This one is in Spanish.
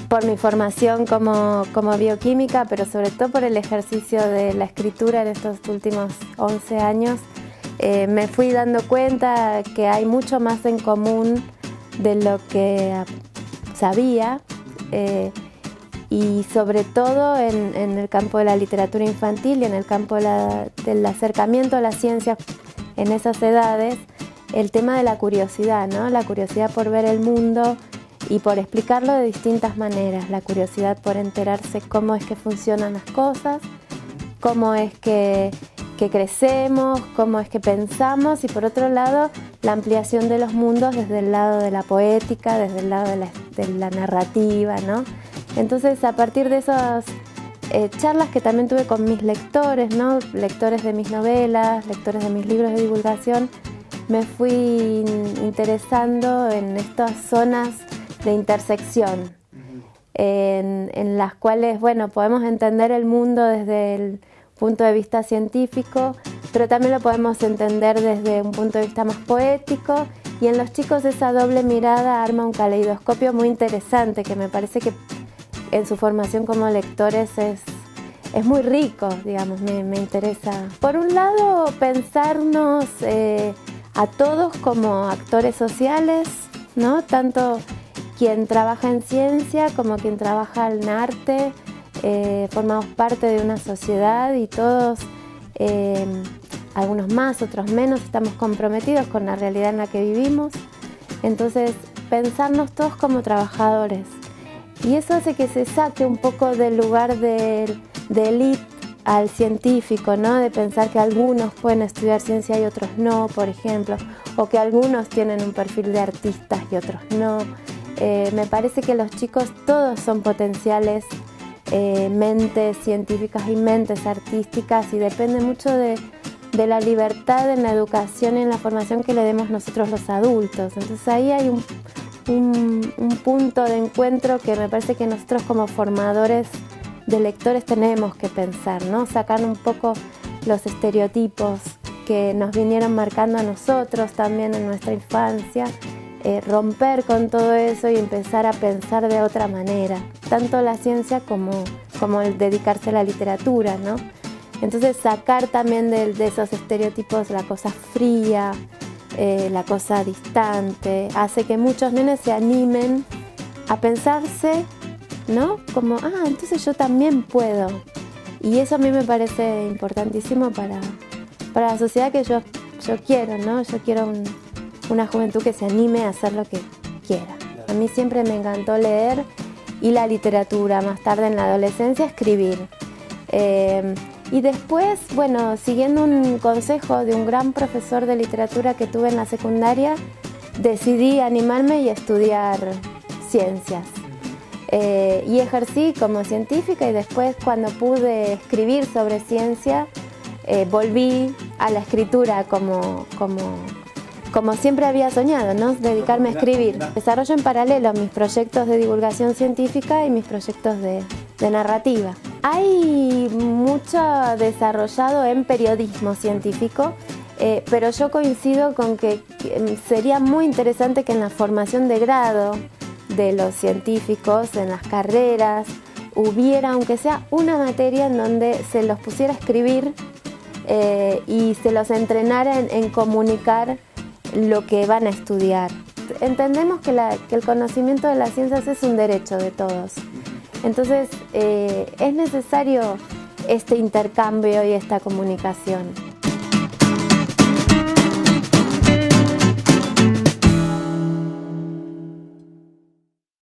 por mi formación como bioquímica, pero sobre todo por el ejercicio de la escritura en estos últimos 11 años, me fui dando cuenta que hay mucho más en común de lo que sabía, y sobre todo en el campo de la literatura infantil y en el campo del acercamiento a la ciencia en esas edades, el tema de la curiosidad, ¿no? La curiosidad por ver el mundo y por explicarlo de distintas maneras, la curiosidad por enterarse cómo es que funcionan las cosas, cómo es que crecemos, cómo es que pensamos, y por otro lado la ampliación de los mundos desde el lado de la poética, desde el lado de la narrativa, ¿no? Entonces, a partir de esas charlas que también tuve con mis lectores, ¿no? Lectores de mis novelas, lectores de mis libros de divulgación, me fui interesando en estas zonas de intersección, en las cuales, bueno, podemos entender el mundo desde el punto de vista científico, pero también lo podemos entender desde un punto de vista más poético, y en los chicos esa doble mirada arma un caleidoscopio muy interesante que me parece que en su formación como lectores es muy rico, digamos, me interesa. Por un lado, pensarnos a todos como actores sociales, ¿no? Tanto quien trabaja en ciencia como quien trabaja en arte, formamos parte de una sociedad y todos, algunos más, otros menos, estamos comprometidos con la realidad en la que vivimos. Entonces, pensarnos todos como trabajadores. Y eso hace que se saque un poco del lugar de élite al científico, ¿no? De pensar que algunos pueden estudiar ciencia y otros no, por ejemplo, o que algunos tienen un perfil de artistas y otros no. Me parece que los chicos todos son potenciales mentes científicas y mentes artísticas, y depende mucho de la libertad en la educación y en la formación que le demos nosotros los adultos. Entonces ahí hay un punto de encuentro que me parece que nosotros como formadores de lectores tenemos que pensar, ¿no? Sacar un poco los estereotipos que nos vinieron marcando a nosotros también en nuestra infancia, romper con todo eso y empezar a pensar de otra manera, tanto la ciencia como el dedicarse a la literatura, ¿no? Entonces sacar también de esos estereotipos la cosa fría, la cosa distante, hace que muchos nenes se animen a pensarse, ¿no? Como, entonces yo también puedo. Y eso a mí me parece importantísimo para la sociedad que yo quiero, ¿no? Yo quiero una juventud que se anime a hacer lo que quiera. A mí siempre me encantó leer, y la literatura, más tarde en la adolescencia escribir. Y después, bueno, siguiendo un consejo de un gran profesor de literatura que tuve en la secundaria, decidí animarme y estudiar ciencias. Y ejercí como científica, y después, cuando pude escribir sobre ciencia, volví a la escritura como siempre había soñado, ¿no? Dedicarme a escribir. Desarrollo en paralelo mis proyectos de divulgación científica y mis proyectos de narrativa. Hay mucho desarrollado en periodismo científico, pero yo coincido con que sería muy interesante que en la formación de grado de los científicos, en las carreras, hubiera, aunque sea una materia en donde se los pusiera a escribir y se los entrenara en comunicar lo que van a estudiar. Entendemos que el conocimiento de las ciencias es un derecho de todos. Entonces es necesario este intercambio y esta comunicación.